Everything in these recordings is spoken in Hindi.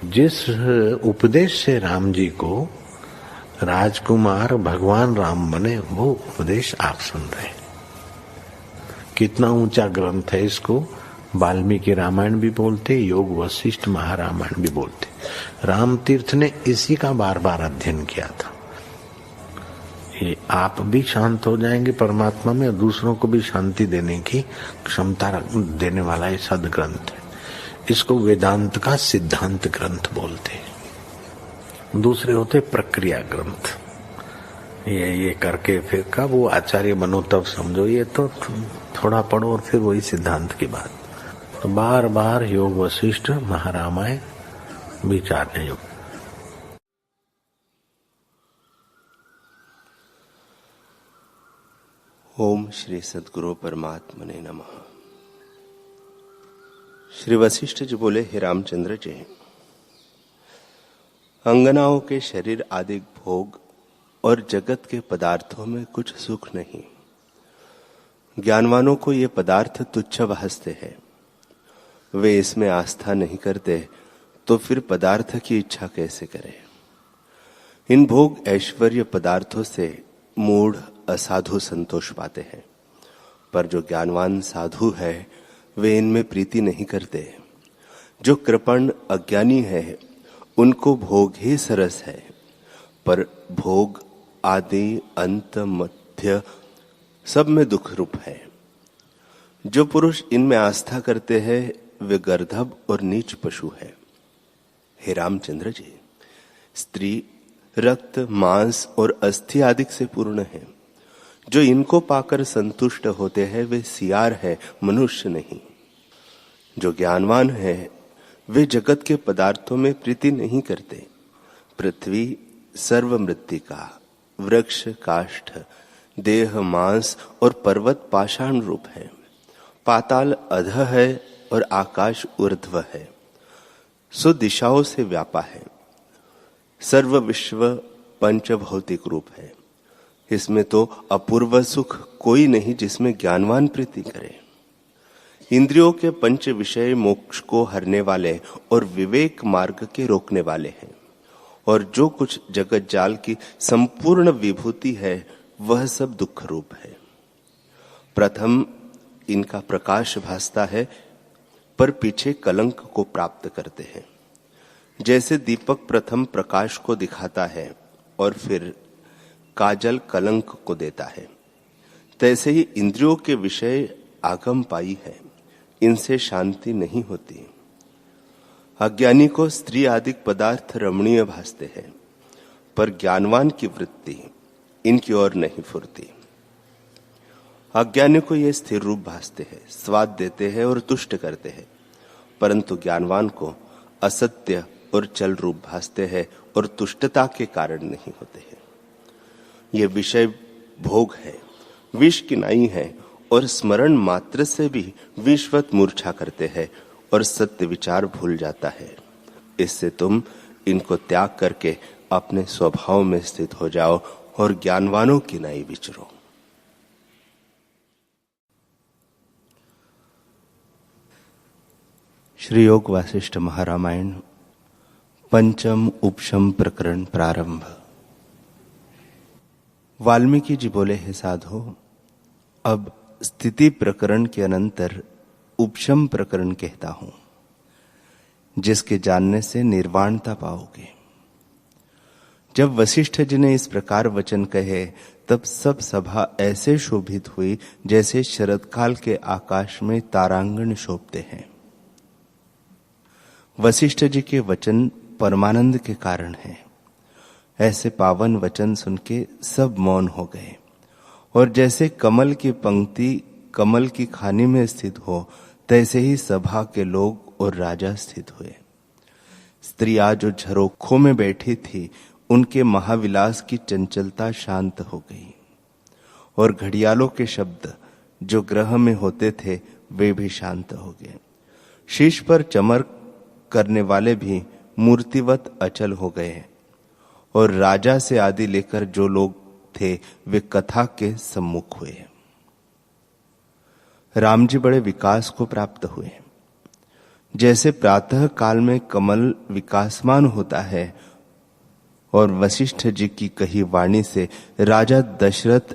जिस उपदेश से राम जी को राजकुमार भगवान राम बने, वो उपदेश आप सुन रहे हैं। कितना ऊंचा ग्रंथ है। इसको वाल्मीकि रामायण भी बोलते, योग वशिष्ठ महारामायण भी बोलते। राम तीर्थ ने इसी का बार बार अध्ययन किया था। ये आप भी शांत हो जाएंगे परमात्मा में, और दूसरों को भी शांति देने की क्षमता देने वाला ये सदग्रंथ है। इसको वेदांत का सिद्धांत ग्रंथ बोलते हैं। दूसरे होते प्रक्रिया ग्रंथ। ये करके फिर कब वो आचार्य बनो तब समझो, ये तो थोड़ा पढ़ो और फिर वही सिद्धांत की बात। तो बार बार योग वशिष्ठ महारामायण विचारने योग। ओम श्री सद्गुरु परमात्मने नमः। श्री वशिष्ठ जी बोले, हे रामचंद्र जी, अंगनाओं के शरीर आदि भोग और जगत के पदार्थों में कुछ सुख नहीं। ज्ञानवानों को ये पदार्थ तुच्छ भासते हैं। वे इसमें आस्था नहीं करते तो फिर पदार्थ की इच्छा कैसे करें। इन भोग ऐश्वर्य पदार्थों से मूढ़ असाधु संतोष पाते हैं, पर जो ज्ञानवान साधु है वे इनमें प्रीति नहीं करते। जो कृपण अज्ञानी है उनको भोग ही सरस है, पर भोग आदि अंत मध्य सब में दुख रूप है। जो पुरुष इनमें आस्था करते हैं वे गर्दभ और नीच पशु है। हे रामचंद्र जी, स्त्री रक्त मांस और अस्थि आदि से पूर्ण है। जो इनको पाकर संतुष्ट होते हैं वे सियार है, मनुष्य नहीं। जो ज्ञानवान है वे जगत के पदार्थों में प्रीति नहीं करते। पृथ्वी सर्व मृत्तिका, वृक्ष काष्ठ, देह मांस और पर्वत पाषाण रूप है। पाताल अधः है और आकाश ऊर्ध्व है। सो दिशाओं से व्यापा है। सर्व विश्व पंचभौतिक रूप है। इसमें तो अपूर्व सुख कोई नहीं जिसमें ज्ञानवान प्रीति करे। इंद्रियों के पंच विषय मोक्ष को हरने वाले और विवेक मार्ग के रोकने वाले हैं। और जो कुछ जगत जाल की संपूर्ण विभूति है वह सब दुख रूप है। प्रथम इनका प्रकाश भासता है, पर पीछे कलंक को प्राप्त करते हैं। जैसे दीपक प्रथम प्रकाश को दिखाता है और फिर काजल कलंक को देता है, तैसे ही इंद्रियों के विषय आगम पाई है, इनसे शांति नहीं होती। अज्ञानी को स्त्री आदि पदार्थ रमणीय भासते हैं, पर ज्ञानवान की वृत्ति इनकी ओर नहीं फुरती। अज्ञानी को ये स्थिर रूप भासते हैं, स्वाद देते हैं और तुष्ट करते हैं, परंतु ज्ञानवान को असत्य और चल रूप भासते हैं और तुष्टता के कारण नहीं होते हैं। ये विषय भोग है, विष की नाई है और स्मरण मात्र से भी विषवत मूर्छा करते हैं और सत्य विचार भूल जाता है। इससे तुम इनको त्याग करके अपने स्वभाव में स्थित हो जाओ और ज्ञानवानों की नाई विचरो। श्री योग वासिष्ठ महारामायण पंचम उपशम प्रकरण प्रारंभ। वाल्मीकि जी बोले, हे साधो, अब स्थिति प्रकरण के अनंतर उपशम प्रकरण कहता हूं, जिसके जानने से निर्वाणता पाओगे। जब वशिष्ठ जी ने इस प्रकार वचन कहे तब सब सभा ऐसे शोभित हुई जैसे शरदकाल के आकाश में तारांगण शोभते हैं। वशिष्ठ जी के वचन परमानंद के कारण हैं। ऐसे पावन वचन सुन के सब मौन हो गए, और जैसे कमल की पंक्ति कमल की खानी में स्थित हो, तैसे ही सभा के लोग और राजा स्थित हुए। स्त्रियां जो झरोखों में बैठी थी, उनके महाविलास की चंचलता शांत हो गई, और घड़ियालों के शब्द जो ग्रह में होते थे वे भी शांत हो गए। शीश पर चमक करने वाले भी मूर्तिवत अचल हो गए, और राजा से आदि लेकर जो लोग थे वे कथा के सम्मुख हुए। राम जी बड़े विकास को प्राप्त हुए। जैसे प्रातः काल में कमल विकासमान होता है और वशिष्ठ जी की कही वाणी से राजा दशरथ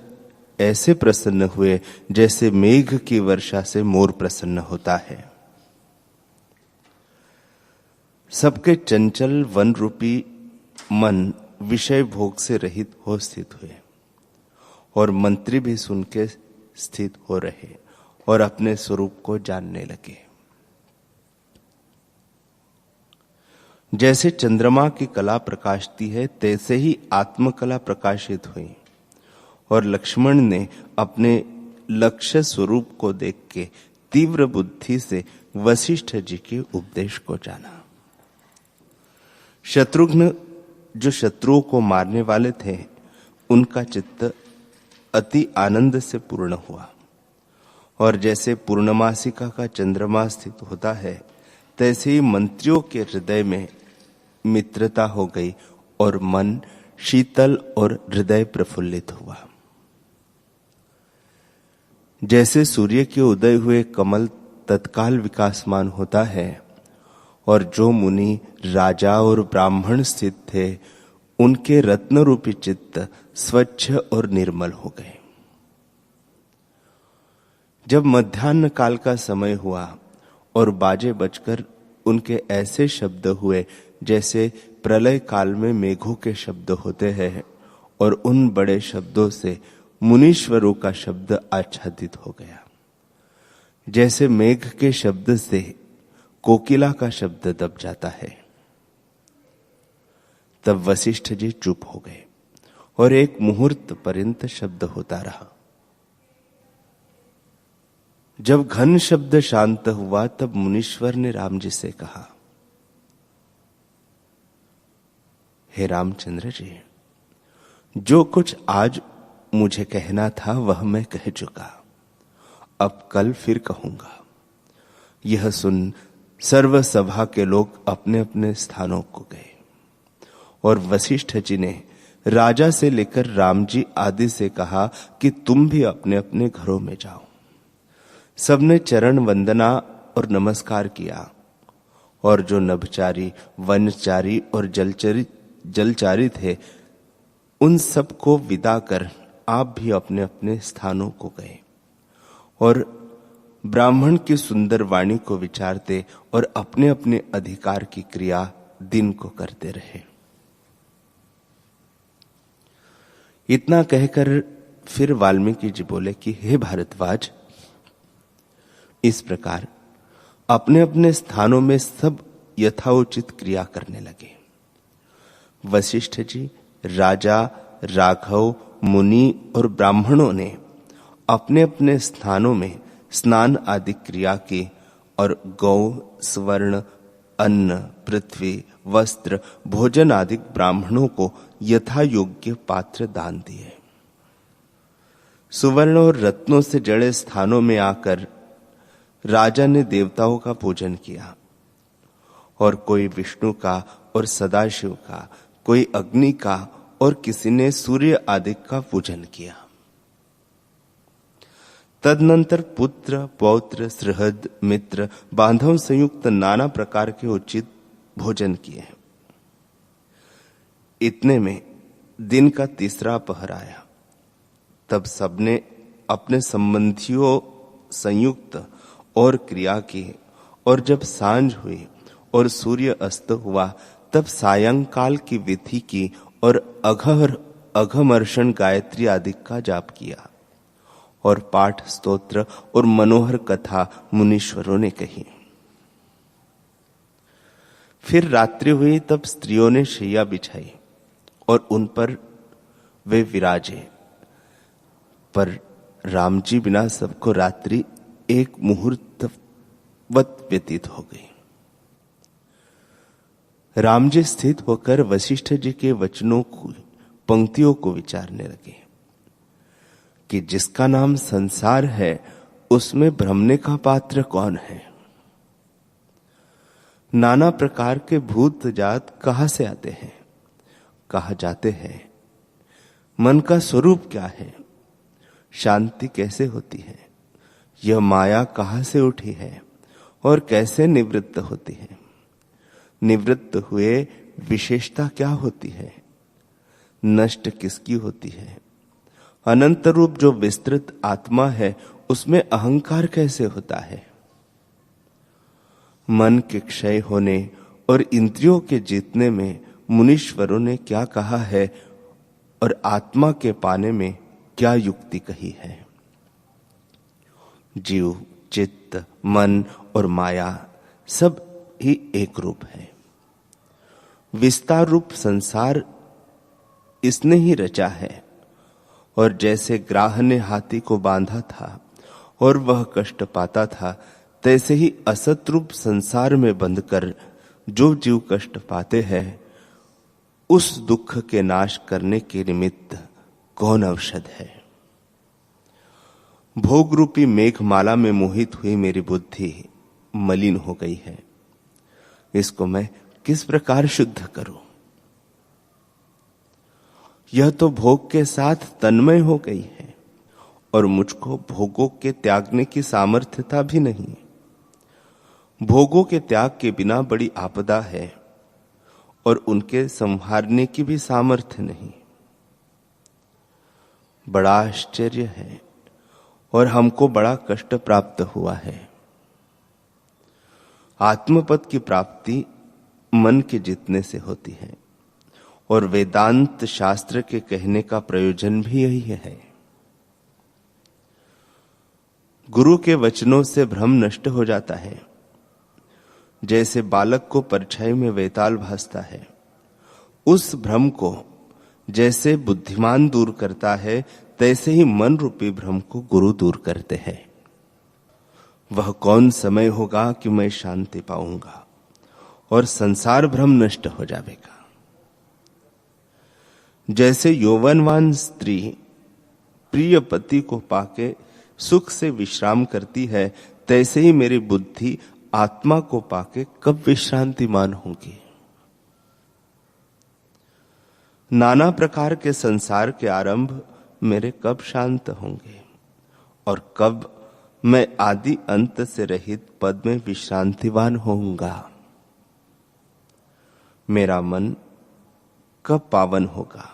ऐसे प्रसन्न हुए जैसे मेघ की वर्षा से मोर प्रसन्न होता है। सबके चंचल वन रूपी मन विषय भोग से रहित हो स्थित हुए और मंत्री भी सुन के स्थित हो रहे और अपने स्वरूप को जानने लगे। जैसे चंद्रमा की कला प्रकाशती है तैसे ही आत्मकला प्रकाशित हुई और लक्ष्मण ने अपने लक्ष्य स्वरूप को देख के तीव्र बुद्धि से वशिष्ठ जी के उपदेश को जाना। शत्रुघ्न जो शत्रुओं को मारने वाले थे, उनका चित्त अति आनंद से पूर्ण हुआ और जैसे पूर्णमासिका का चंद्रमा स्थित होता है तैसे ही मंत्रियों के हृदय में मित्रता हो गई और मन शीतल और हृदय प्रफुल्लित हुआ। जैसे सूर्य के उदय हुए कमल तत्काल विकासमान होता है और जो मुनि राजा और ब्राह्मण स्थित थे उनके रत्न रूपी चित्त स्वच्छ और निर्मल हो गए। जब मध्याह्न काल का समय हुआ और बाजे बजकर उनके ऐसे शब्द हुए जैसे प्रलय काल में मेघों के शब्द होते हैं और उन बड़े शब्दों से मुनीश्वरों का शब्द आच्छादित हो गया। जैसे मेघ के शब्द से कोकिला का शब्द दब जाता है, तब वशिष्ठ जी चुप हो गए और एक मुहूर्त पर्यंत शब्द होता रहा। जब घन शब्द शांत हुआ तब मुनीश्वर ने राम जी से कहा, हे रामचंद्र जी, जो कुछ आज मुझे कहना था वह मैं कह चुका, अब कल फिर कहूंगा। यह सुन सर्व सभा के लोग अपने अपने स्थानों को गए और वशिष्ठ जी ने राजा से लेकर राम जी आदि से कहा कि तुम भी अपने अपने घरों में जाओ। सबने चरण वंदना और नमस्कार किया और जो नभचारी, वनचारी और जलचारी थे उन सबको विदा कर आप भी अपने अपने स्थानों को गए और ब्राह्मण की सुंदर वाणी को विचारते और अपने अपने अधिकार की क्रिया दिन को करते रहे। इतना कहकर फिर वाल्मीकि जी बोले कि हे भारद्वाज, इस प्रकार अपने अपने स्थानों में सब यथाउचित क्रिया करने लगे। वशिष्ठ जी, राजा, राघव, मुनि और ब्राह्मणों ने अपने अपने स्थानों में स्नान आदि क्रिया की और गौ, स्वर्ण, अन्न, पृथ्वी, वस्त्र, भोजन आदि ब्राह्मणों को यथा योग्य पात्र दान दिए। सुवर्ण और रत्नों से जड़े स्थानों में आकर राजा ने देवताओं का पूजन किया और कोई विष्णु का और सदाशिव का, कोई अग्नि का और किसी ने सूर्य आदि का पूजन किया। तदनंतर पुत्र, पौत्र, सुहृद, मित्र, बांधव संयुक्त नाना प्रकार के उचित भोजन किए। इतने में दिन का तीसरा पहर आया। तब सबने अपने संबंधियों संयुक्त और क्रिया की और जब सांझ हुई और सूर्य अस्त हुआ तब सायंकाल की विधि की और अघमर्षण गायत्री आदि का जाप किया और पाठ, स्तोत्र और मनोहर कथा मुनीश्वरों ने कही। फिर रात्रि हुई तब स्त्रियों ने शैया बिछाई और उन पर वे विराजे, पर राम जी बिना सबको रात्रि एक मुहूर्तवत व्यतीत हो गई। राम जी स्थित होकर वशिष्ठ जी के वचनों को, पंक्तियों को विचारने लगे कि जिसका नाम संसार है उसमें भ्रमने का पात्र कौन है। नाना प्रकार के भूत जात कहां से आते हैं, कहां जाते हैं, मन का स्वरूप क्या है, शांति कैसे होती है, यह माया कहां से उठी है और कैसे निवृत्त होती है? निवृत्त हुए विशेषता क्या होती है? नष्ट किसकी होती है? अनंत रूप जो विस्तृत आत्मा है उसमें अहंकार कैसे होता है? मन के क्षय होने और इंद्रियों के जीतने में मुनीश्वरों ने क्या कहा है और आत्मा के पाने में क्या युक्ति कही है? जीव, चित्त, मन और माया सब ही एक रूप है। विस्तार रूप संसार इसने ही रचा है। और जैसे ग्राह ने हाथी को बांधा था और वह कष्ट पाता था, तैसे ही असत रूप संसार में बंधकर जो जीव कष्ट पाते हैं, उस दुख के नाश करने के निमित्त कौन औषध है? भोग रूपी मेघमाला में मोहित हुई मेरी बुद्धि मलिन हो गई है। इसको मैं किस प्रकार शुद्ध करूं? यह तो भोग के साथ तन्मय हो गई है और मुझको भोगों के त्यागने की सामर्थ्यता भी नहीं। भोगों के त्याग के बिना बड़ी आपदा है और उनके संहारने की भी सामर्थ्य नहीं। बड़ा आश्चर्य है और हमको बड़ा कष्ट प्राप्त हुआ है। आत्मपद की प्राप्ति मन के जितने से होती है और वेदांत शास्त्र के कहने का प्रयोजन भी यही है। गुरु के वचनों से भ्रम नष्ट हो जाता है। जैसे बालक को परछाई में वेताल भासता है, उस भ्रम को जैसे बुद्धिमान दूर करता है, तैसे ही मन रूपी भ्रम को गुरु दूर करते हैं। वह कौन समय होगा कि मैं शांति पाऊंगा और संसार भ्रम नष्ट हो जाएगा। जैसे यौवनवान स्त्री प्रिय पति को पाके सुख से विश्राम करती है, तैसे ही मेरी बुद्धि आत्मा को पाके कब विश्रांतिमान होगी। नाना प्रकार के संसार के आरंभ मेरे कब शांत होंगे और कब मैं आदि अंत से रहित पद में विश्रांतिवान होऊंगा। मेरा मन कब पावन होगा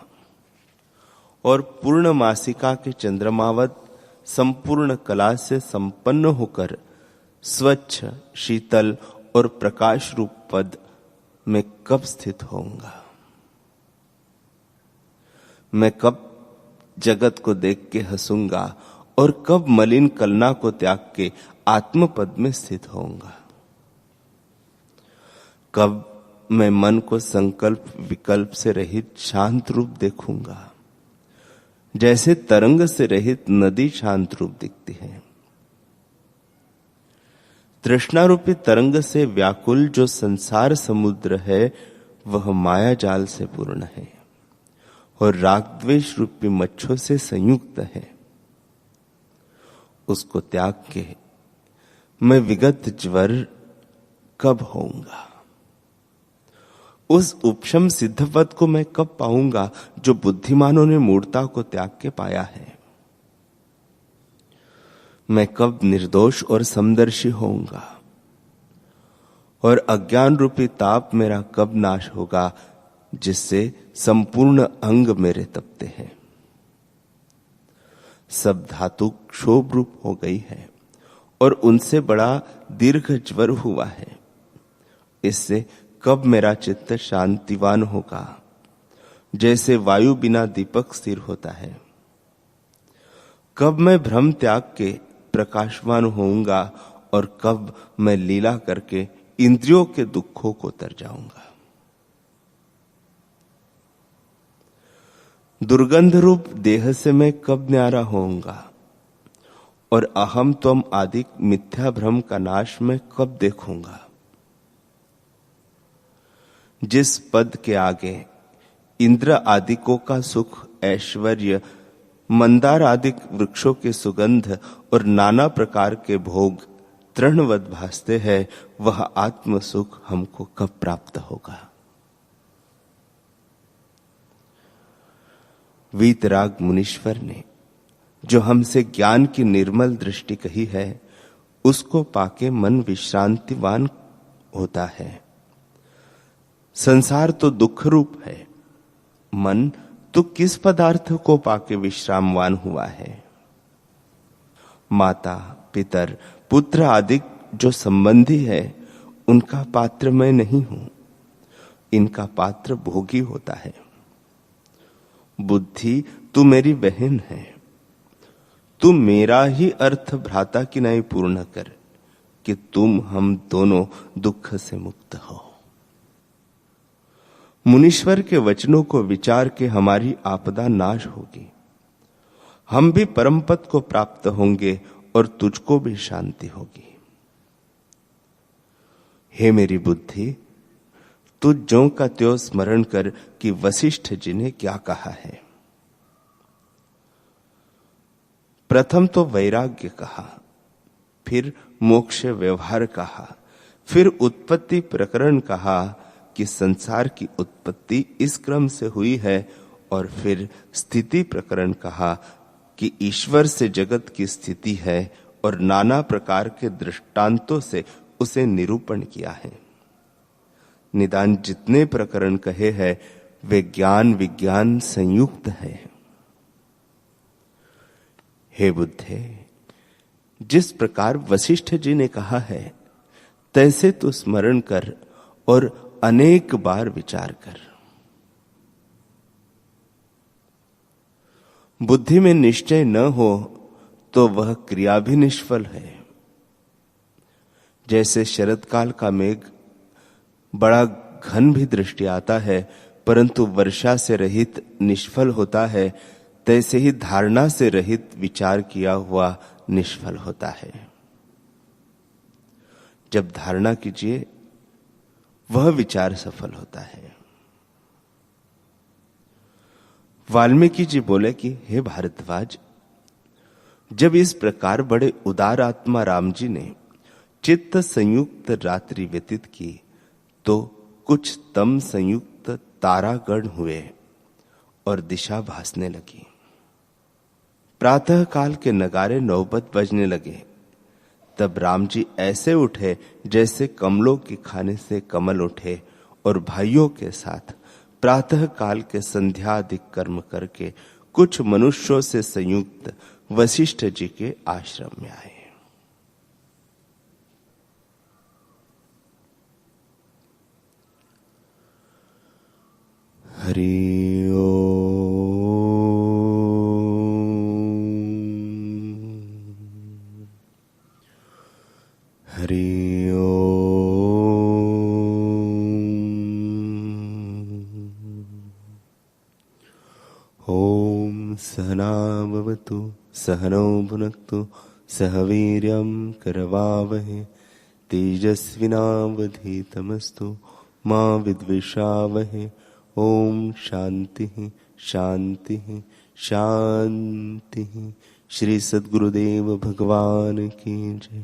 और पूर्ण मासिका के चंद्रमावत संपूर्ण कला से संपन्न होकर स्वच्छ, शीतल और प्रकाश रूप पद में कब स्थित होऊंगा। मैं कब जगत को देख के हंसूंगा और कब मलिन कलना को त्याग के आत्मपद में स्थित होऊंगा। कब मैं मन को संकल्प विकल्प से रहित शांत रूप देखूंगा, जैसे तरंग से रहित नदी शांत रूप दिखती है। तृष्णा रूपी तरंग से व्याकुल जो संसार समुद्र है, वह माया जाल से पूर्ण है और राग द्वेष रूपी मच्छों से संयुक्त है। उसको त्याग के मैं विगत ज्वर कब होऊंगा। उस उपशम सिद्ध पद को मैं कब पाऊंगा जो बुद्धिमानों ने मूर्ता को त्याग के पाया है। मैं कब निर्दोष और समदर्शी होऊंगा और अज्ञान रूपी ताप मेरा कब नाश होगा, जिससे संपूर्ण अंग मेरे तपते हैं। सब धातु क्षोभ रूप हो गई है और उनसे बड़ा दीर्घ ज्वर हुआ है। इससे कब मेरा चित्त शांतिवान होगा, जैसे वायु बिना दीपक स्थिर होता है। कब मैं भ्रम त्याग के प्रकाशवान होऊंगा और कब मैं लीला करके इंद्रियों के दुखों को तर जाऊंगा। दुर्गंध रूप देह से मैं कब न्यारा होऊंगा और अहम त्वम आदि मिथ्या भ्रम का नाश मैं कब देखूंगा। जिस पद के आगे इंद्र आदिकों का सुख, ऐश्वर्य, मंदार आदि वृक्षों के सुगंध और नाना प्रकार के भोग तृणवत भासते हैं, वह आत्म सुख हमको कब प्राप्त होगा। वीतराग मुनीश्वर ने जो हमसे ज्ञान की निर्मल दृष्टि कही है, उसको पाके मन विश्रांतिवान होता है। संसार तो दुख रूप है, मन तो किस पदार्थ को पाके विश्रामवान हुआ है? माता, पितर, पुत्र आदि जो संबंधी है, उनका पात्र मैं नहीं हूं, इनका पात्र भोगी होता है। बुद्धि, तू मेरी बहन है, तू मेरा ही अर्थ भ्राता की नहीं पूर्ण कर कि तुम हम दोनों दुख से मुक्त हो। मुनीश्वर के वचनों को विचार के हमारी आपदा नाश होगी, हम भी परम पद को प्राप्त होंगे और तुझको भी शांति होगी। हे मेरी बुद्धि, तू ज्यों का त्यों स्मरण कर कि वशिष्ठ जी ने क्या कहा है। प्रथम तो वैराग्य कहा, फिर मोक्ष व्यवहार कहा, फिर उत्पत्ति प्रकरण कहा कि संसार की उत्पत्ति इस क्रम से हुई है, और फिर स्थिति प्रकरण कहा कि ईश्वर से जगत की स्थिति है और नाना प्रकार के दृष्टांतों से उसे निरूपण किया है। निदान जितने प्रकरण कहे हैं वे ज्ञान विज्ञान संयुक्त है। हे बुद्धे, जिस प्रकार वशिष्ठ जी ने कहा है तैसे तू स्मरण कर और अनेक बार विचार कर। बुद्धि में निश्चय न हो तो वह क्रिया भी निष्फल है। जैसे शरद काल का मेघ बड़ा घन भी दृष्टि आता है परंतु वर्षा से रहित निष्फल होता है, तैसे ही धारणा से रहित विचार किया हुआ निष्फल होता है। जब धारणा कीजिए वह विचार सफल होता है। वाल्मीकि जी बोले कि हे भारद्वाज, जब इस प्रकार बड़े उदार आत्मा राम जी ने चित्त संयुक्त रात्रि व्यतीत की तो कुछ तम संयुक्त तारागण हुए और दिशा भासने लगी। प्रातः काल के नगारे नौबत बजने लगे। तब राम जी ऐसे उठे जैसे कमलों के खाने से कमल उठे, और भाइयों के साथ प्रातः काल के संध्यादिक कर्म करके कुछ मनुष्यों से संयुक्त वशिष्ठ जी के आश्रम में आए। हरि ओम। हरि ओम। ओम सहना भवतु सहनौ भुनक्तु सह वीर्यं करवावहै तेजस्विनावधीतमस्तु मा विद्विषावहै। ओम शांति शांति शांति। श्री सद्गुरुदेव भगवान की जय।